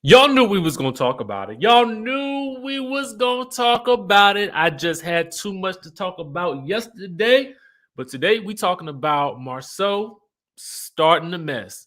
Y'all knew we was gonna talk about it. Y'all knew we was gonna talk about it. I just had too much to talk about yesterday, but today we talking about MARSAU starting the mess.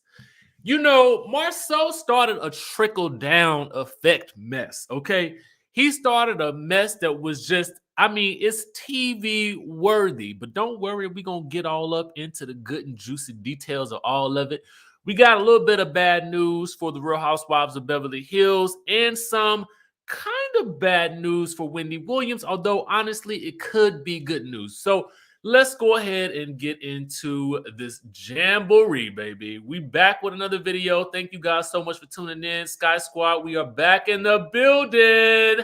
You know, MARSAU started a trickle down effect mess. Okay, he started a mess that was just, I mean, it's TV worthy. But don't worry, we're gonna get all up into the good and juicy details of all of it. We got a little bit of bad news for the Real Housewives of Beverly Hills and some kind of bad news for Wendy Williams, although honestly, it could be good news. So let's go ahead and get into this jamboree, baby. We back with another video. Thank you guys so much for tuning in. Skye Squad, we are back in the building.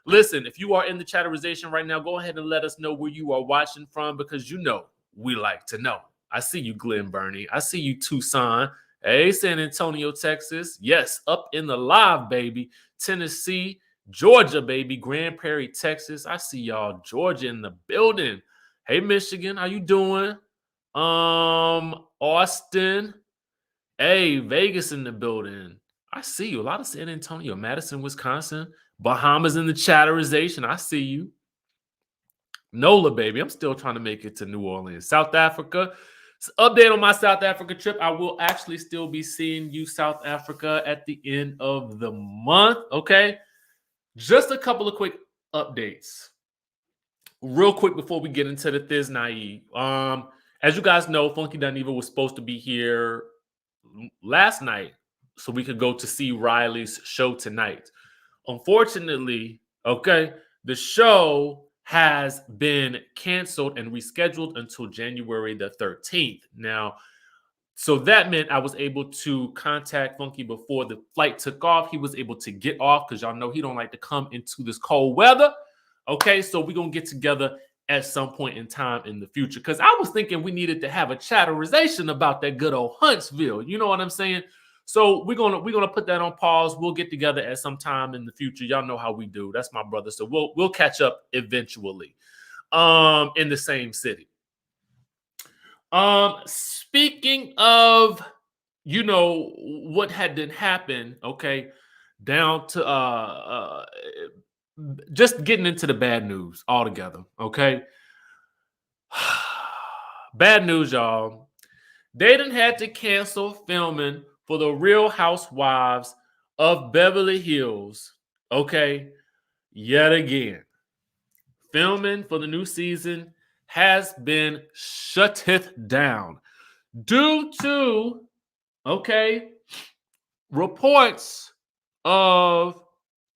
Listen, if you are in the chatterization right now, go ahead and let us know where you are watching from because you know we like to know. I see you, Glen Burnie. I see you, Tucson. Hey, San Antonio, Texas. Yes, up in the live, baby. Tennessee, Georgia, baby. Grand Prairie, Texas. I see y'all. Georgia in the building. Hey, Michigan, how you doing? Austin. Hey, Vegas in the building. I see you. A lot of San Antonio, Madison, Wisconsin. Bahamas in the chatterization. I see you. NOLA, baby. I'm still trying to make it to New Orleans. South Africa. Update on my South Africa trip. I will actually still be seeing you, South Africa, at the end of the month. Okay. Just a couple of quick updates. Real quick before we get into the Thiz Naive. As you guys know, Funky Dineva was supposed to be here last night so we could go to see Riley's show tonight. Unfortunately, okay, the show has been canceled and rescheduled until January the 13th. Now, so that meant I was able to contact Funky before the flight took off. He was able to get off because y'all know he don't like to come into this cold weather. Okay, so we're going to get together at some point in time in the future because I was thinking we needed to have a chatterization about that good old Huntsville. You know what I'm saying? So we're gonna put that on pause. We'll get together at some time in the future. Y'all know how we do. That's my brother. So we'll catch up eventually. In the same city. Speaking of, you know, what had been happened, okay, down to just getting into the bad news altogether, okay? Bad news, y'all. They done had to cancel filming for the Real Housewives of Beverly Hills, okay, yet again. Filming for the new season has been shutted down due to, okay, reports of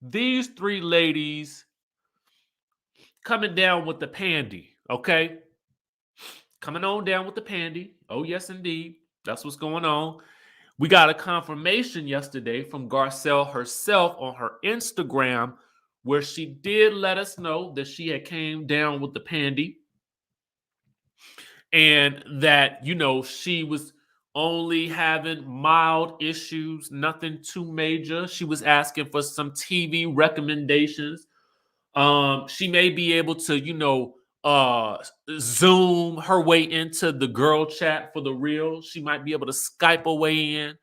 these three ladies coming down with the pandy, okay? Coming on down with the pandy. Oh, yes, indeed. That's what's going on. We got a confirmation yesterday from Garcelle herself on her Instagram where she did let us know that she had came down with the pandy and that, you know, she was only having mild issues, nothing too major. She was asking for some TV recommendations. She may be able to, you know, Zoom her way into the girl chat for the real. She might be able to Skype her way in.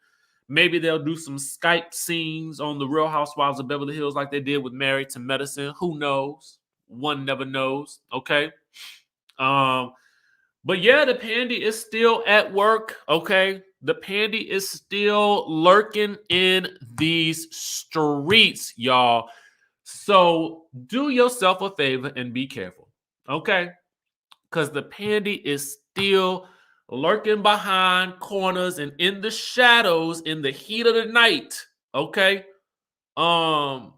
Maybe they'll do some Skype scenes on the Real Housewives of Beverly Hills like they did with Married to Medicine. Who knows? One never knows. Okay. But yeah, the pandy is still at work. Okay. The pandy is still lurking in these streets, y'all. So do yourself a favor and be careful, okay? Because the pandy is still lurking behind corners and in the shadows in the heat of the night, okay? So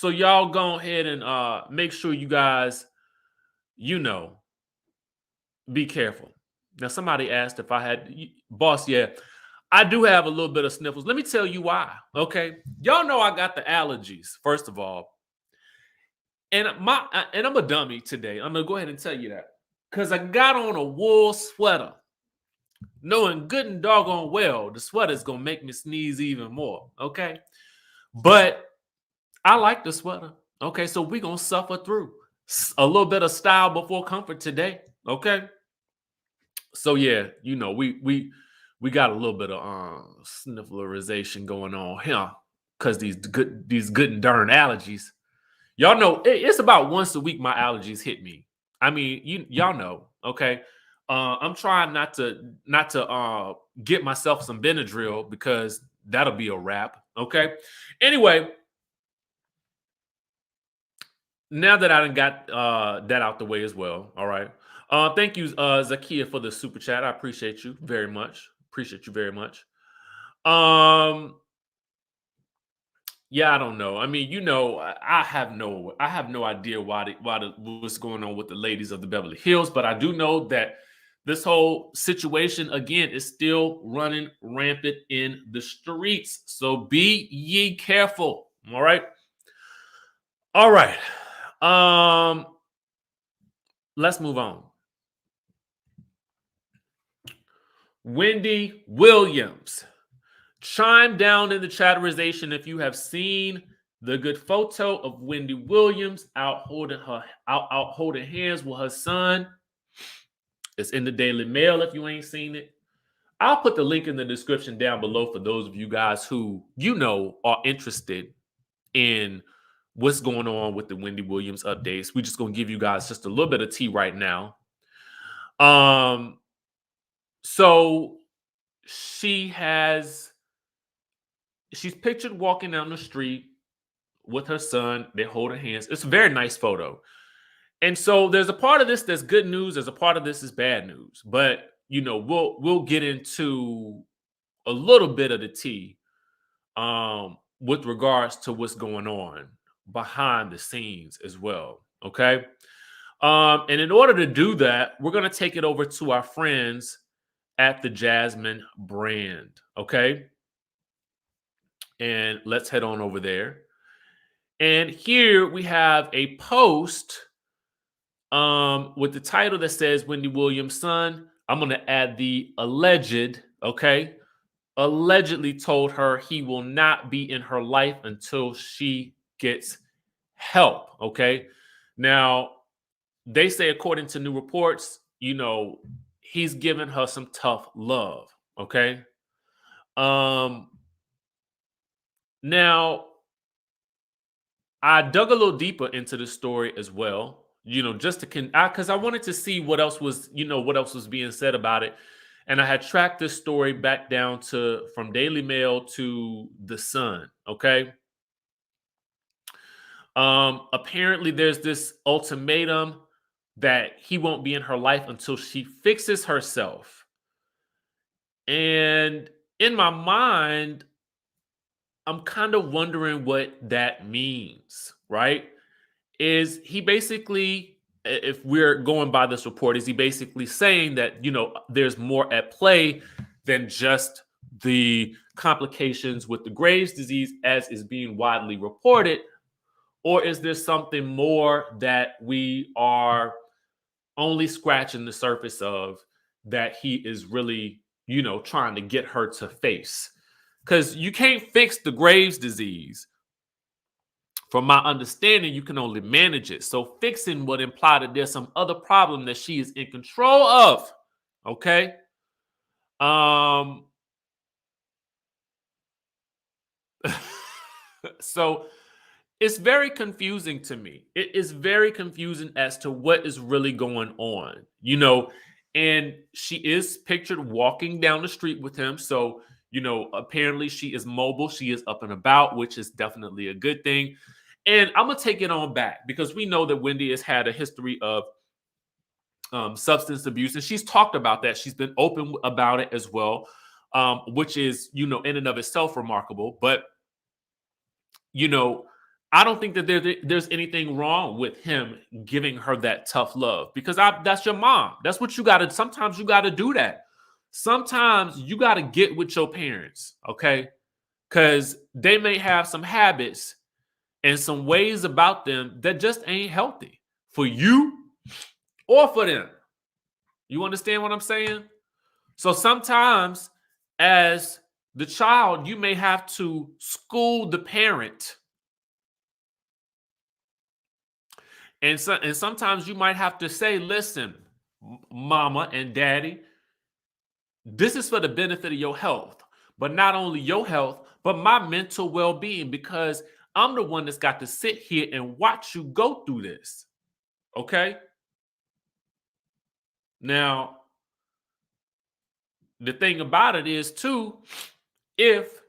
y'all go ahead and make sure you guys, you know, be careful. Now, somebody asked if I had, boss, yeah, I do have a little bit of sniffles. Let me tell you why, okay? Y'all know I got the allergies, first of all. And I'm a dummy today. I'm gonna go ahead and tell you that. Because I got on a wool sweater, knowing good and doggone well the sweater's gonna make me sneeze even more. Okay. But I like the sweater. Okay, so we're gonna suffer through. A little bit of style before comfort today. Okay. So yeah, you know, we got a little bit of snifflerization going on here. because these good and darn allergies. Y'all know it's about once a week my allergies hit me. I mean, y'all know, okay? I'm trying not to get myself some Benadryl because that'll be a wrap, okay? Anyway, now that I done got that out the way as well, all right. Thank you, Zakia, for the super chat. I appreciate you very much. Appreciate you very much. Yeah, I don't know. I mean, I have no idea what's going on with the ladies of the Beverly Hills, but I do know that this whole situation again is still running rampant in the streets. So be ye careful. All right. All right. Let's move on. Wendy Williams. Chime down in the chatterization if you have seen the good photo of Wendy Williams out holding hands with her son. It's in the Daily Mail if you ain't seen it. I'll put the link in the description down below for those of you guys who are interested in what's going on with the Wendy Williams updates. We're just gonna give you guys just a little bit of tea right now. So she's pictured walking down the street with her son. They're holding hands. It's a very nice photo. And so there's a part of this that's good news. There's a part of this that's bad news. But we'll get into a little bit of the tea with regards to what's going on behind the scenes as well. Okay. And in order to do that, we're going to take it over to our friends at the Jasmine brand. Okay. And let's head on over there. And here we have a post with the title that says Wendy Williams' son. I'm going to add the alleged, okay? Allegedly told her he will not be in her life until she gets help, okay? Now, they say, according to new reports, he's giving her some tough love, okay? Now, I dug a little deeper into the story as well, just because I wanted to see what else was being said about it. And I had tracked this story back down from Daily Mail to The Sun, okay? Apparently there's this ultimatum that he won't be in her life until she fixes herself. And in my mind, I'm kind of wondering what that means, right? Is he basically, if we're going by this report, is he basically saying that, there's more at play than just the complications with the Graves' disease as is being widely reported? Or is there something more that we are only scratching the surface of that he is really, trying to get her to face? Because you can't fix the Graves' disease. From my understanding, you can only manage it. So fixing would imply that there's some other problem that she is in control of. Okay. So it's very confusing to me. It is very confusing as to what is really going on, and she is pictured walking down the street with him. So, apparently she is mobile. She is up and about, which is definitely a good thing. And I'm going to take it on back because we know that Wendy has had a history of substance abuse, and she's talked about that. She's been open about it as well, which is, in and of itself remarkable. But, I don't think that there's anything wrong with him giving her that tough love because that's your mom. That's what you got to, sometimes you got to do that. Sometimes you got to get with your parents, okay? Because they may have some habits and some ways about them that just ain't healthy for you or for them. You understand what I'm saying? So sometimes as the child, you may have to school the parent. And sometimes you might have to say, listen, mama and daddy, this is for the benefit of your health. but not only your health, but my mental well-being, because I'm the one that's got to sit here and watch you go through this. Okay? Now, the thing about it is, too, if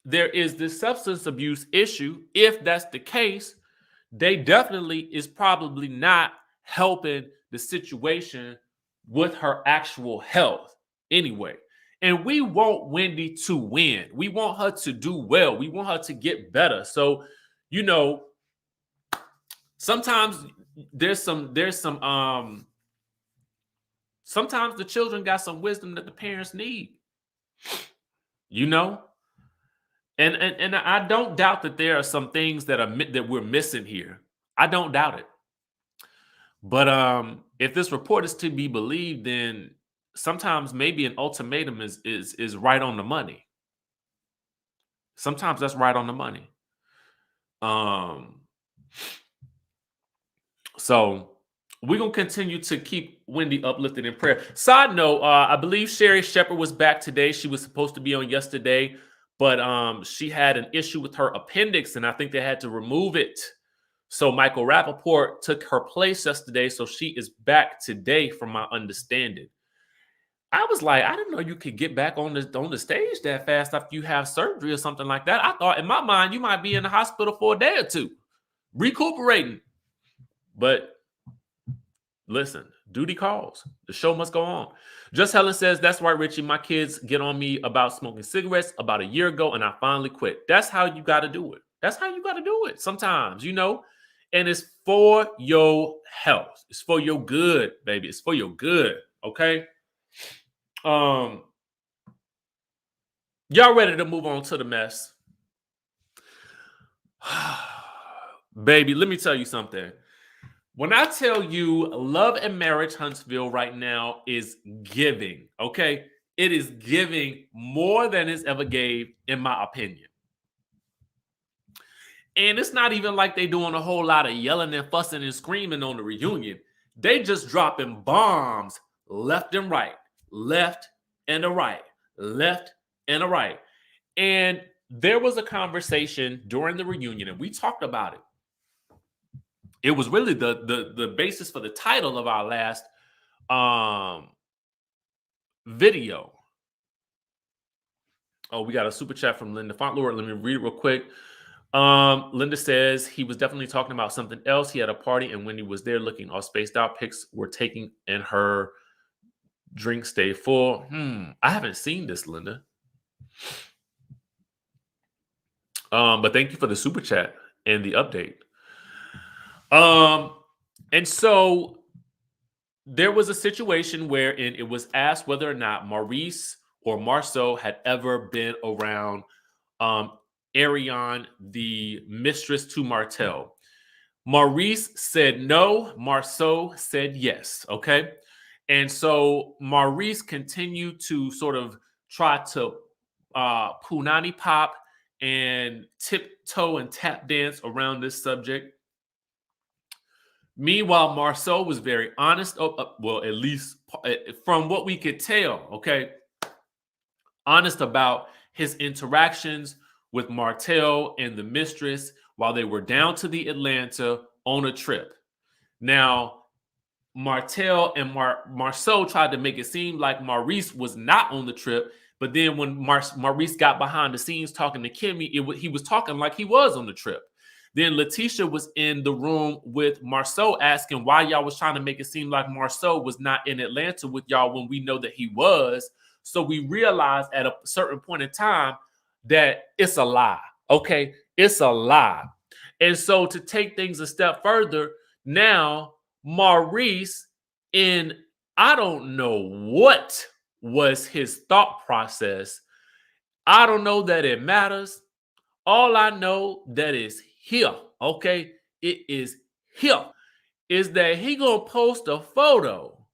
there is this substance abuse issue, if that's the case, they definitely is probably not helping the situation with her actual health anyway. And we want Wendy to win. We want her to do well. We want her to get better. So, you know, sometimes sometimes the children got some wisdom that the parents need. You know? And I don't doubt that there are some things that we're missing here. I don't doubt it. But if this report is to be believed, then sometimes maybe an ultimatum is right on the money. Sometimes that's right on the money. So we're gonna continue to keep Wendy uplifted in prayer. Side note, I believe Sherry Shepherd was back today. She was supposed to be on yesterday, but she had an issue with her appendix, and I think they had to remove it. So Michael Rappaport took her place yesterday, so she is back today, from my understanding. I was like, I didn't know you could get back on the stage that fast after you have surgery or something like that. I thought, in my mind, you might be in the hospital for a day or two, recuperating. But listen, duty calls. The show must go on. Just Helen says, that's right, Richie. My kids get on me about smoking cigarettes about a year ago, and I finally quit. That's how you got to do it. That's how you got to do it sometimes, you know. And it's for your health. It's for your good, baby. It's for your good, okay? Y'all ready to move on to the mess? Baby, let me tell you something. When I tell you Love and Marriage Huntsville right now is giving, okay? It is giving more than it's ever gave, in my opinion. And it's not even like they doing a whole lot of yelling and fussing and screaming on the reunion. They just dropping bombs left and right, left and a right, left and a right. And there was a conversation during the reunion, and we talked about it. It was really the basis for the title of our last video. Oh, we got a super chat from Linda Fontlord. Let me read it real quick. Linda says he was definitely talking about something else. He had a party, and when he was there looking all spaced out, pics were taken and her drink stayed full. I haven't seen this, Linda. But thank you for the super chat and the update. And so there was a situation wherein it was asked whether or not Maurice or MARSAU had ever been around Ariane, the mistress to Martell. Maurice said no. MARSAU said yes. Okay. And so Maurice continued to sort of try to punani pop and tiptoe and tap dance around this subject. Meanwhile, MARSAU was very honest. Well, at least from what we could tell, okay, honest about his interactions with Martell and the mistress while they were down to the Atlanta on a trip. Now, Martell and MARSAU tried to make it seem like Maurice was not on the trip, but then when Maurice got behind the scenes talking to Kimmy, he was talking like he was on the trip. Then LATISHA was in the room with MARSAU asking why y'all was trying to make it seem like MARSAU was not in Atlanta with y'all when we know that he was. So we realized at a certain point in time that it's a lie. Okay, it's a lie. And so to take things a step further, now Maurice, I don't know what was his thought process. I don't know that it matters. All I know that is here, okay? It is here, is that he gonna post a photo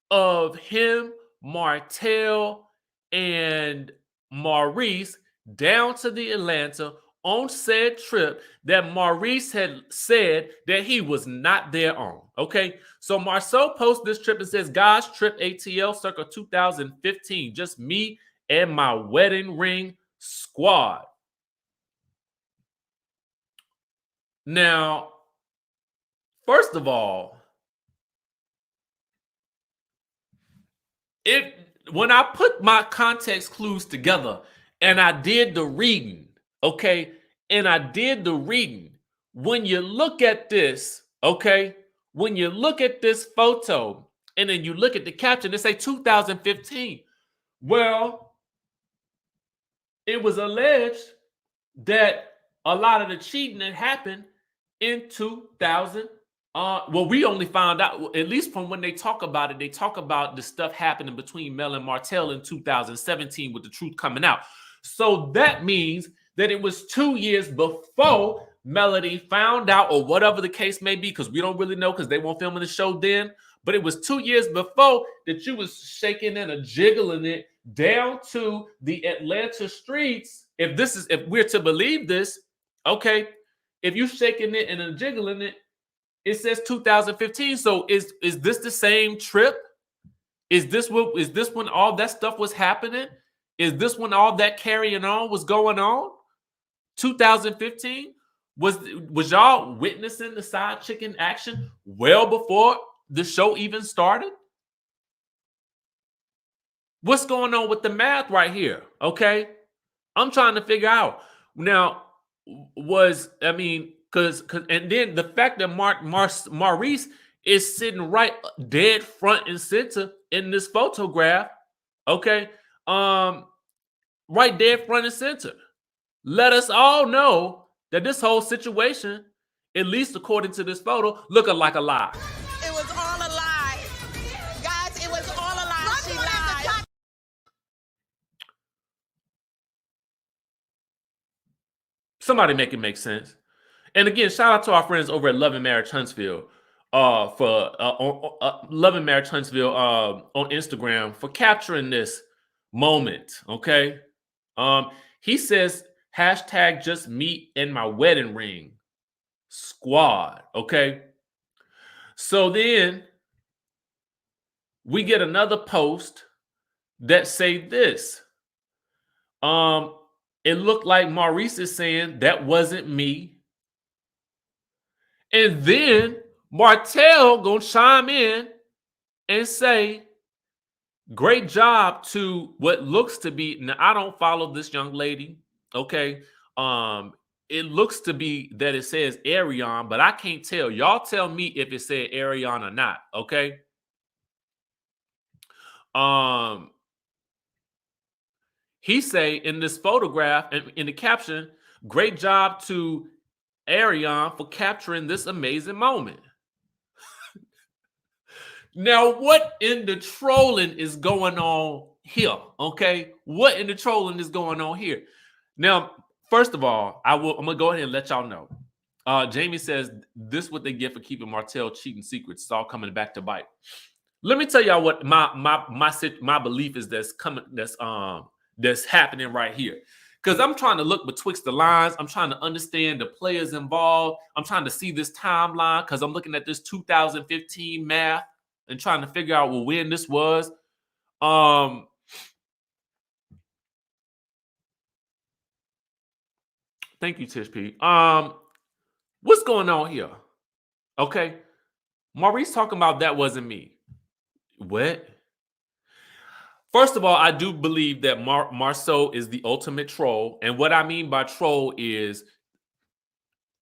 of him, Martell, and Maurice down to the Atlanta on said trip that Maurice had said that he was not there on, okay? So MARSAU posts this trip and says, guys, trip ATL circa 2015, just me and my wedding ring squad. Now, first of all, when I put my context clues together and I did the reading, okay, and I did the reading, when you look at this, okay, when you look at this photo and then you look at the caption, it say 2015. Well, it was alleged that a lot of the cheating that happened in 2000. Well, we only found out, at least from when they talk about it, they talk about the stuff happening between Mel and Martell in 2017 with the truth coming out. So that means that it was 2 years before Melody found out, or whatever the case may be, because we don't really know because they weren't filming the show then. But it was 2 years before that you was shaking and a jiggling it down to the Atlanta streets. If we're to believe this, okay, if you shaking it and a jiggling it, it says 2015. So is this the same trip? Is this when all that stuff was happening? Is this when all that carrying on was going on? 2015? Was y'all witnessing the side chicken action well before the show even started? What's going on with the math right here? Okay, I'm trying to figure out now. Because and then the fact that Maurice is sitting right dead front and center in this photograph, okay, right dead front and center, let us all know that this whole situation, at least according to this photo, looking like a lie. It was all a lie. Guys, it was all a lie. She lied. Somebody make it make sense. And again, shout out to our friends over at Love and Marriage Huntsville for Love and Marriage Huntsville on Instagram for capturing this moment. Okay, he says hashtag just me and my wedding ring squad. Okay, so then we get another post that say this. It looked like Maurice is saying that wasn't me. And then Martell gonna chime in and say, great job to what looks to be, now I don't follow this young lady, okay? It looks to be that it says Arion, but I can't tell. Y'all tell me if it said Arion or not, okay? He say in this photograph, in the caption, great job to Arion for capturing this amazing moment. Now, what in the trolling is going on here? Okay, what in the trolling is going on here? Now, first of all, I'm gonna go ahead and let y'all know. Jamie says this is what they get for keeping Martell cheating secrets. It's all coming back to bite. Let me tell y'all what my belief is that's happening right here. Because I'm trying to look betwixt the lines. I'm trying to understand the players involved. I'm trying to see this timeline because I'm looking at this 2015 math and trying to figure out when this was. Thank you, Tish P. What's going on here? Okay. Maurice talking about that wasn't me. What? First of all, I do believe that MARSAU is the ultimate troll. And what I mean by troll is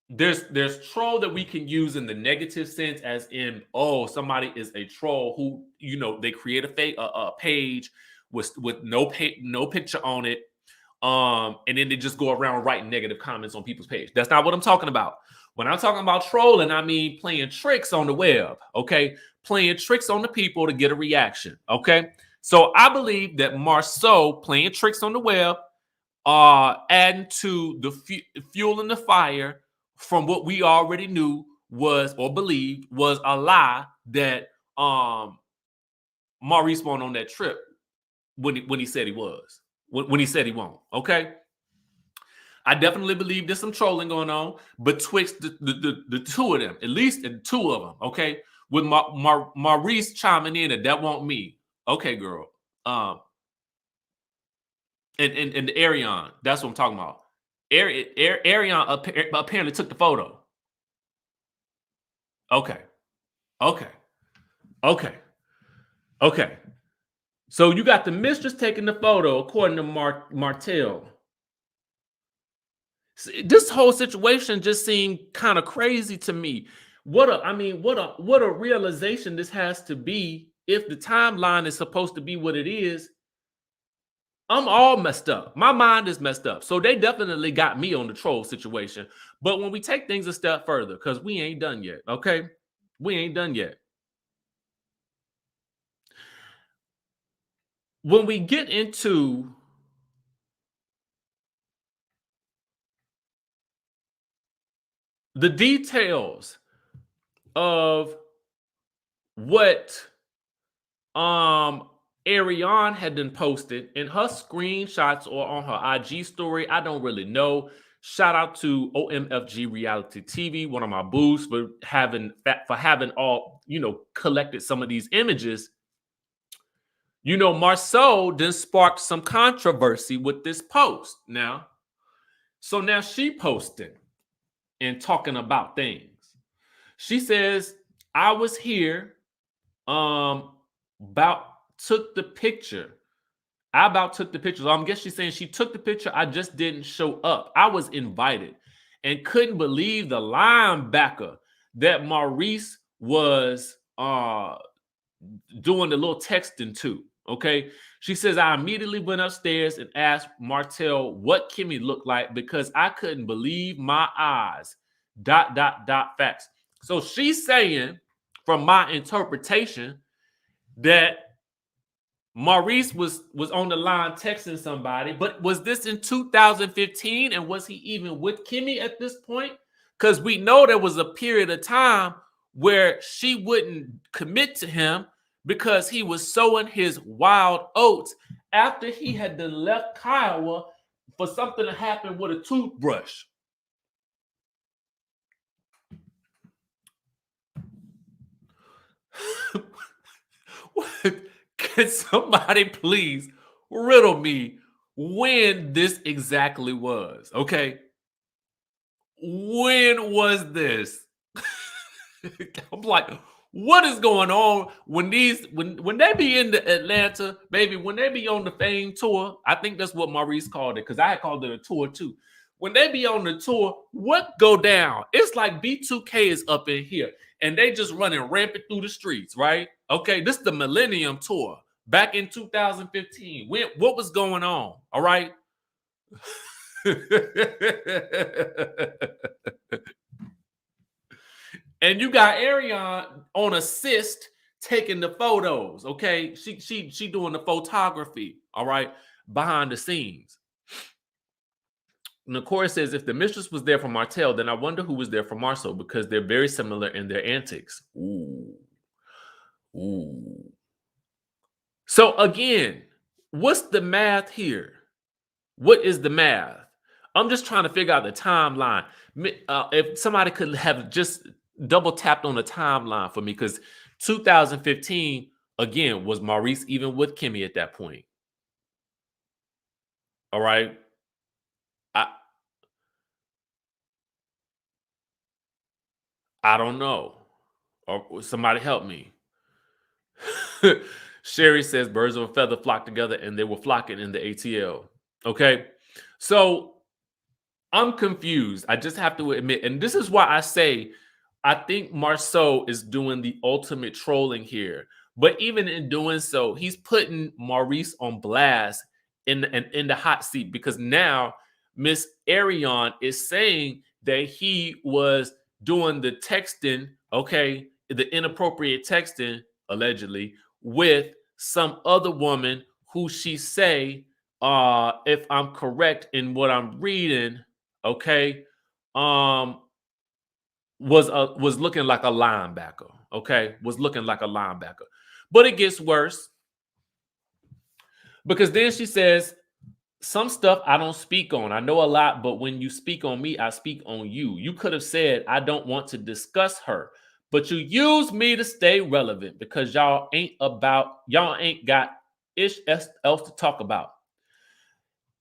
there's troll that we can use in the negative sense, as in, oh, somebody is a troll who, they create a page with no picture on it. And then they just go around writing negative comments on people's page. That's not what I'm talking about. When I'm talking about trolling, I mean playing tricks on the web, okay? Playing tricks on the people to get a reaction, okay? So I believe that MARSAU playing tricks on the web, adding to the fuel in the fire from what we already knew was, or believed was, a lie that Maurice went on that trip when he said he was, when he said he won't, okay? I definitely believe there's some trolling going on betwixt the two of them, at least the two of them, okay? With Maurice chiming in that won't me. Okay, girl. and Arion. That's what I'm talking about. Arion apparently took the photo. Okay. Okay. So you got the mistress taking the photo, according to Martell. This whole situation just seemed kind of crazy to me. What a realization this has to be if the timeline is supposed to be what it is. I'm all messed up. My mind is messed up. So they definitely got me on the troll situation. But when we take things a step further, because we ain't done yet, okay? We ain't done yet. When we get into the details of what Ariane had been posted in her screenshots or on her IG story, I don't really know. Shout out to OMFG Reality TV, one of my boos, for having all, collected some of these images. MARSAU then sparked some controversy with this post. Now she posted and talking about things. She says, I was here, took the picture. I about took the picture. So I guess she's saying she took the picture. I just didn't show up. I was invited and couldn't believe the linebacker that Maurice was doing the little texting to. Okay. She says, I immediately went upstairs and asked Martell what Kimmy looked like because I couldn't believe my eyes. ... Facts. So she's saying, from my interpretation, that Maurice was on the line texting somebody, but was this in 2015? And was he even with Kimmy at this point? Because we know there was a period of time where she wouldn't commit to him because he was sowing his wild oats after he had then left Kiowa for something to happen with a toothbrush. Can somebody please riddle me when this exactly was? Okay. When was this? I'm like, what is going on when they be in the Atlanta, baby, when they be on the Fame tour? I think that's what Maurice called it, because I had called it a tour too. When they be on the tour, what go down? It's like B2K is up in here and they just running rampant through the streets, right? Okay, this is the Millennium Tour back in 2015. What was going on? All right. And you got Ariane on assist taking the photos. Okay, she doing the photography. All right, behind the scenes. And the chorus says, if the mistress was there for Martell, then I wonder who was there for MARSAU, because they're very similar in their antics. Ooh. So again, what's the math here? What is the math? I'm just trying to figure out the timeline. If somebody could have just double tapped on the timeline for me, because 2015, again, was Maurice even with Kimmy at that point? All right. I don't know. Or somebody help me. Sherry says birds of a feather flock together, and they were flocking in the ATL. Okay. So I'm confused. I just have to admit, and this is why I say I think MARSAU is doing the ultimate trolling here. But even in doing so, he's putting Maurice on blast in the hot seat, because now Miss Ariane is saying that he was doing the texting, okay, the inappropriate texting, allegedly, with some other woman who she say, if I'm correct in what I'm reading, okay, was looking like a linebacker. Okay, was looking like a linebacker. But it gets worse, because then she says, some stuff I don't speak on. I know a lot, but when you speak on me, I speak on you. You could have said, I don't want to discuss her, but you use me to stay relevant because y'all ain't got ish else to talk about.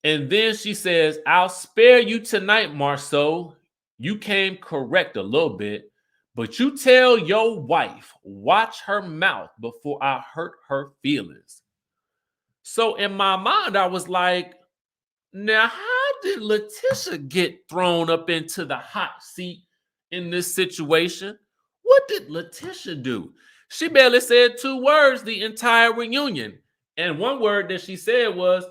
And then she says, I'll spare you tonight, MARSAU. You came correct a little bit, but you tell your wife, watch her mouth before I hurt her feelings. So in my mind, I was like, now how did LATISHA get thrown up into the hot seat in this situation? What did LATISHA do? She barely said 2 words the entire reunion. And one word that she said was,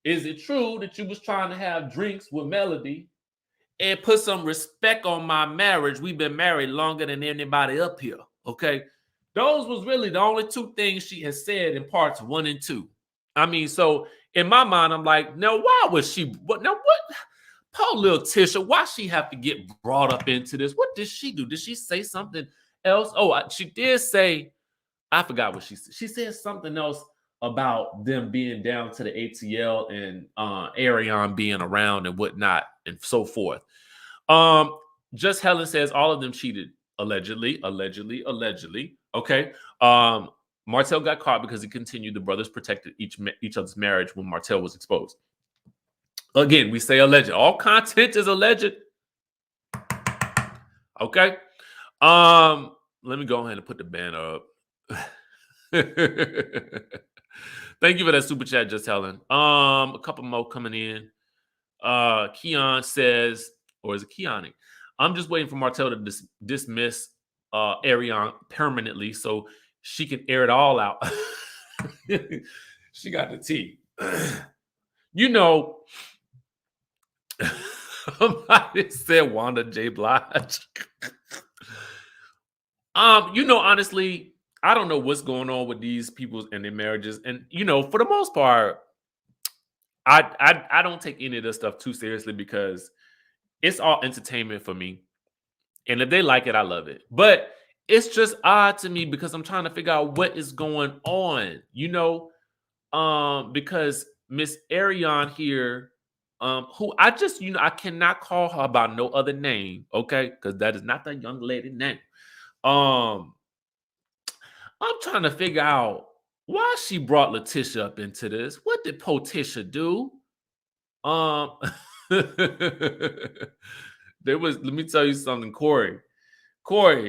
is it true that you was trying to have drinks with Melody and put some respect on my marriage? We've been married longer than anybody up here, okay? Those was really the only 2 things she has said in parts 1 and 2. I mean, so in my mind, I'm like, now why was she, what, poor little Tisha, why she have to get brought up into this? What did she do? Did she say something else? Oh, she did say, I forgot what she said. She said something else about them being down to the ATL and Ariane being around and whatnot and so forth. Just Helen says all of them cheated allegedly. Okay. Martell got caught because he continued. The brothers protected each other's marriage when Martell was exposed. Again, we say alleged. All content is alleged. Okay. Let me go ahead and put the banner up. Thank you for that super chat, Just Helen. A couple more coming in. Keon says, or is it Keone? I'm just waiting for Martell to dismiss Ariane permanently so she can air it all out. She got the tea. You know, somebody said Wanda J. Blige. You know, honestly, I don't know what's going on with these people and their marriages. And, you know, for the most part, I don't take any of this stuff too seriously because it's all entertainment for me. And if they like it, I love it. But it's just odd to me because I'm trying to figure out what is going on, you know, because Miss Ariane here, who I just, you know, I cannot call her by no other name, okay? Because that is not that young lady name. I'm trying to figure out why she brought LATISHA up into this. What did Potisha do? There was, let me tell you something, Corey,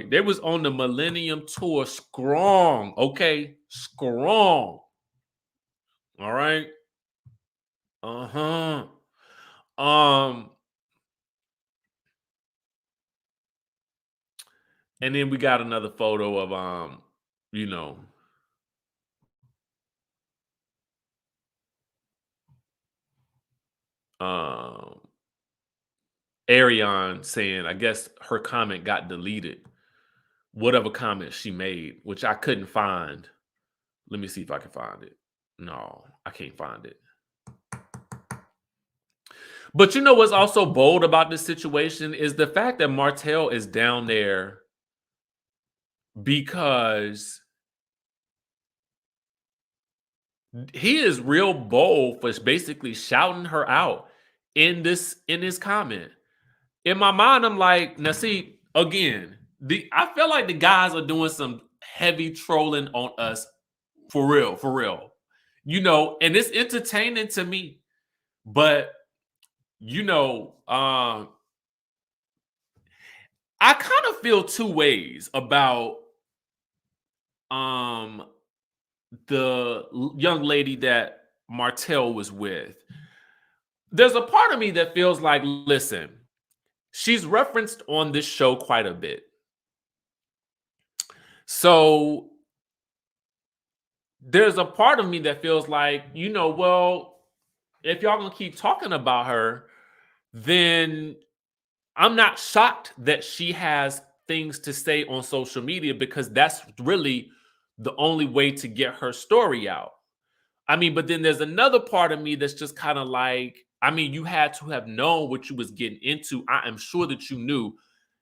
they was on the Millennium Tour strong, okay? Strong. All right. And then we got another photo of you know, Ariane saying, I guess her comment got deleted. Whatever comment she made, which I couldn't find. Let me see if I can find it. No, I can't find it. But you know what's also bold about this situation is the fact that Martell is down there because he is real bold for basically shouting her out in this comment. In my mind, I'm like, now see, again, I feel like the guys are doing some heavy trolling on us for real. You know, and it's entertaining to me. But, you know, I kind of feel 2 ways about the young lady that Martell was with. There's a part of me that feels like, listen, she's referenced on this show quite a bit. So there's a part of me that feels like, you know, well, if y'all gonna keep talking about her, then I'm not shocked that she has things to say on social media because that's really the only way to get her story out. I mean, but then there's another part of me that's just kind of like, I mean, you had to have known what you was getting into. I am sure that you knew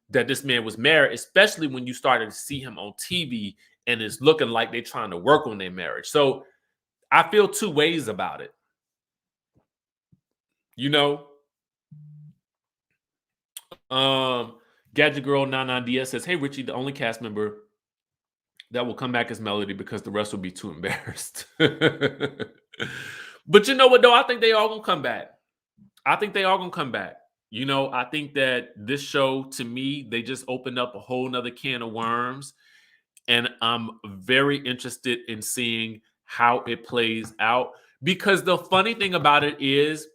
that this man was married, especially when you started to see him on TV and it's looking like they're trying to work on their marriage. So I feel 2 ways about it. You know? Gadget Girl 99DS says, hey, Richie, the only cast member that will come back as Melody because the rest will be too embarrassed. But you know what, though? I think they all gonna come back. I think they all gonna come back. You know, I think that this show, to me, they just opened up a whole nother can of worms. And I'm very interested in seeing how it plays out. Because the funny thing about it is,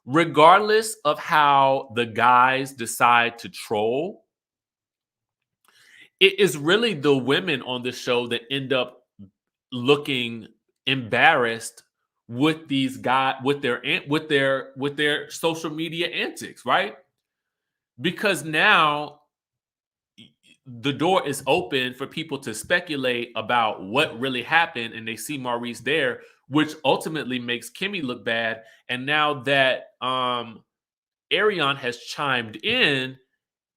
regardless of how the guys decide to troll, it is really the women on the show that end up looking embarrassed with these guys with their social media antics, right? Because now the door is open for people to speculate about what really happened, and they see Maurice there, which ultimately makes Kimmy look bad. And now that Arion has chimed in,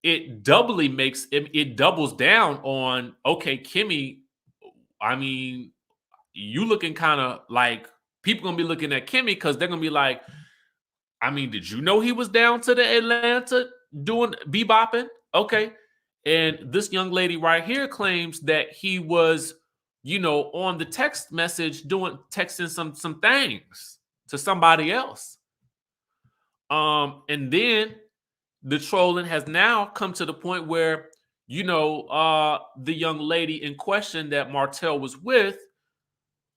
it doubly makes it doubles down on, okay, Kimmy, I mean, you looking kind of like, people gonna be looking at Kimmy because they're gonna be like, I mean, did you know he was down to the Atlanta doing bebopping? Okay. And this young lady right here claims that he was, you know, on the text message texting some things to somebody else. And then the trolling has now come to the point where, you know, the young lady in question that Martell was with,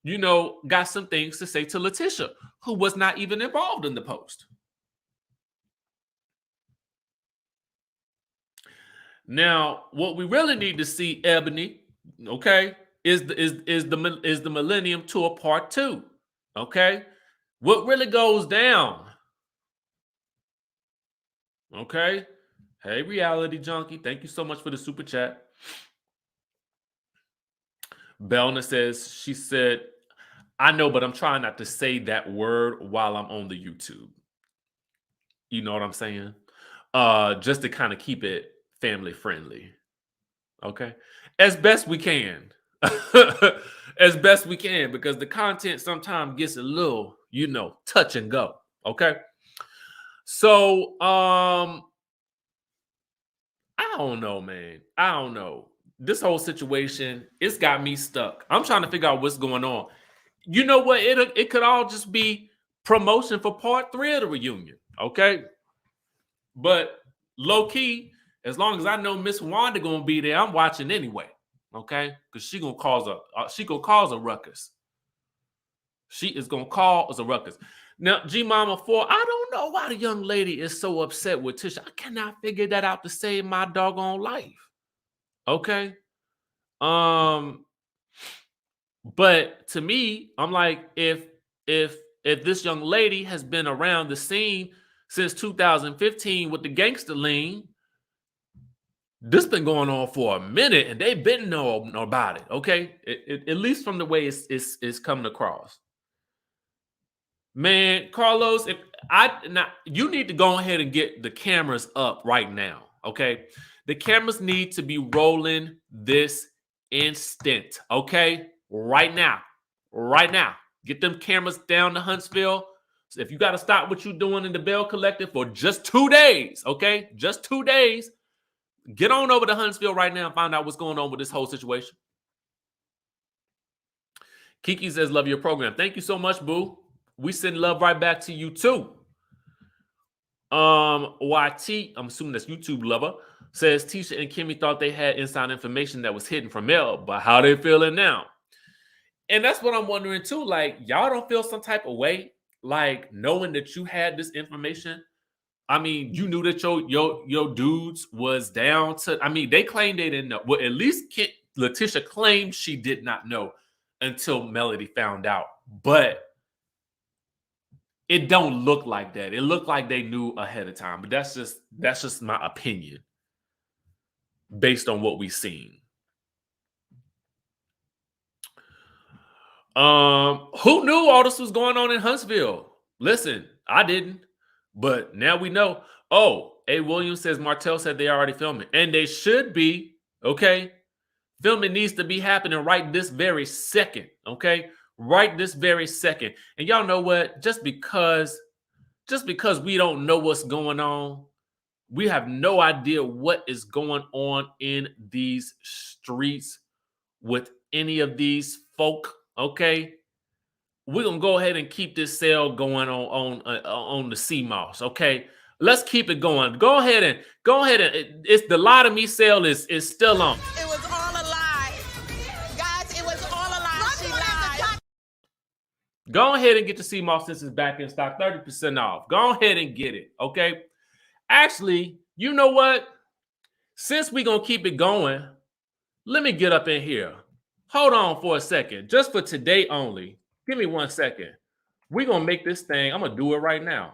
you know, got some things to say to LATISHA, who was not even involved in the post. Now, what we really need to see, Ebony, okay, is the Millennium Tour Part 2. Okay? What really goes down? Okay? Hey, Reality Junkie, thank you so much for the super chat. Belna says, she said, I know, but I'm trying not to say that word while I'm on the YouTube. You know what I'm saying? Just to kind of keep it family friendly. Okay? As best we can. As best we can, because the content sometimes gets a little, you know, touch and go. Okay? So, I don't know, man. I don't know. This whole situation, it's got me stuck. I'm trying to figure out what's going on. You know what? It could all just be promotion for part 3 of the reunion. Okay? But low key, as long as I know Miss Wanda gonna be there, I'm watching anyway. Okay? Because she gonna cause a ruckus. She is gonna cause a ruckus. Now, G Mama 4, I don't know why the young lady is so upset with Tisha. I cannot figure that out to save my doggone life. Okay. But to me, I'm like, if this young lady has been around the scene since 2015 with the gangster lean, this been going on for a minute, and they've been know about it. Okay, at least from the way it's coming across. Man, Carlos, you need to go ahead and get the cameras up right now. Okay, the cameras need to be rolling this instant. Okay, right now, get them cameras down to Huntsville. So if you got to stop what you're doing in the Bell Collective for just 2 days, okay, just 2 days, get on over to Huntsville right now and find out what's going on with this whole situation. Kiki says, love your program. Thank you so much, boo. We send love right back to you too. YT, I'm assuming that's YouTube lover, says Tisha and Kimmy thought they had inside information that was hidden from Mel, but how they feeling now? And that's what I'm wondering too. Like, y'all don't feel some type of way, like knowing that you had this information. I mean, you knew that your dudes was down to. I mean, they claimed they didn't know. Well, at least LATISHA claimed she did not know until Melody found out. But it don't look like that. It looked like they knew ahead of time. But that's just my opinion based on what we've seen. Who knew all this was going on in Huntsville? Listen, I didn't. But now we know. Oh, A. Williams says Martell said they already filming. And they should be, okay? Filming needs to be happening right this very second, okay? Right this very second. And y'all know what? Just because we don't know what's going on, we have no idea what is going on in these streets with any of these folk, okay? we're gonna go ahead and keep this sale going on the CMOS. Okay, let's keep it going. Go ahead and it's the Lot of Me sale is still on. It was all a lie. Guys, it was all a lie. She lied. Go ahead and get the CMOS since it's back in stock, 30% off. Go ahead and get it. Okay. Actually, you know what? Since we're gonna keep it going, let me get up in here. Hold on for a second, just for today only. Give me 1 second. We're gonna make this thing, I'm gonna do it right now.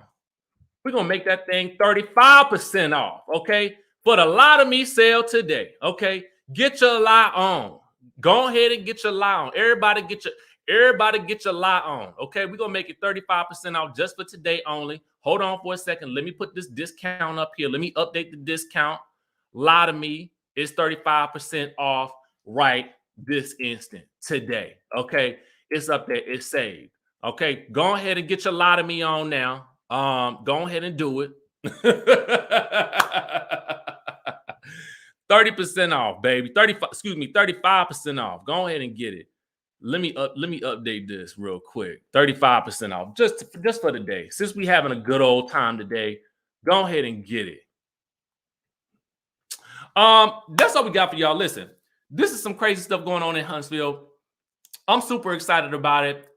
We're gonna make that thing 35% off, okay? For the Lot of Me sale today, okay? Get your lie on. Go ahead and get your lie on. Everybody get your lie on, okay? We're gonna make it 35% off just for today only. Hold on for a second. Let me put this discount up here. Let me update the discount. Lot of Me is 35% off right this instant today, okay? It's up there. It's saved, okay? Go ahead and get your Lot of Me on now. Go ahead and do it. 30% off, baby. 35% off. Go ahead and get it. Let me update this real quick. 35% off just for the day. Since we having a good old time today, go ahead and get it. That's all we got for y'all. Listen, this is some crazy stuff going on in Huntsville. I'm super excited about it.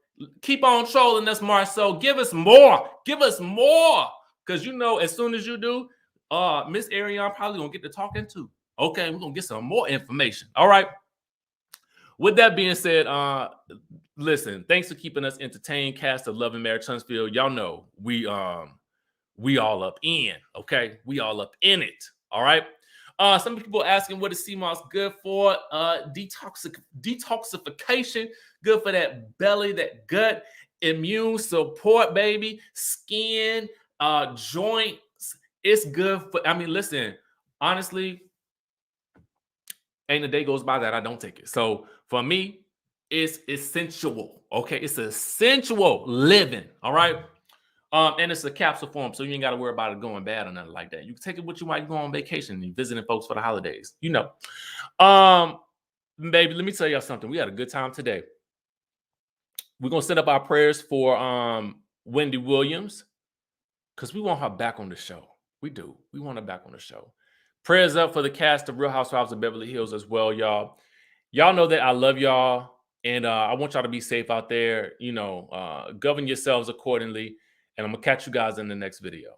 Keep on trolling us, MARSAU. Give us more. Give us more. Because you know, as soon as you do, Miss Ariane probably gonna get to talking too. Okay, we're gonna get some more information. All right. With that being said, listen, thanks for keeping us entertained, cast of Love and Marriage Huntsville. Y'all know we all up in, okay? We all up in it. All right. Some people asking what is CMOS good for? Detoxification, good for that belly, that gut, immune support, baby, skin, joints. It's good for, I mean, listen, honestly, ain't a day goes by that I don't take it. So for me, it's essential. Okay, it's essential living. All right. And it's a capsule form, so you ain't got to worry about it going bad or nothing like that. You can take it with you while you go on vacation and visiting folks for the holidays. You know, baby, let me tell y'all something. We had a good time today. We're gonna set up our prayers for Wendy Williams because we want her back on the show. We do. We want her back on the show. Prayers up for the cast of Real Housewives of Beverly Hills as well, y'all. Y'all know that I love y'all, and I want y'all to be safe out there. You know, govern yourselves accordingly. And I'm going to catch you guys in the next video.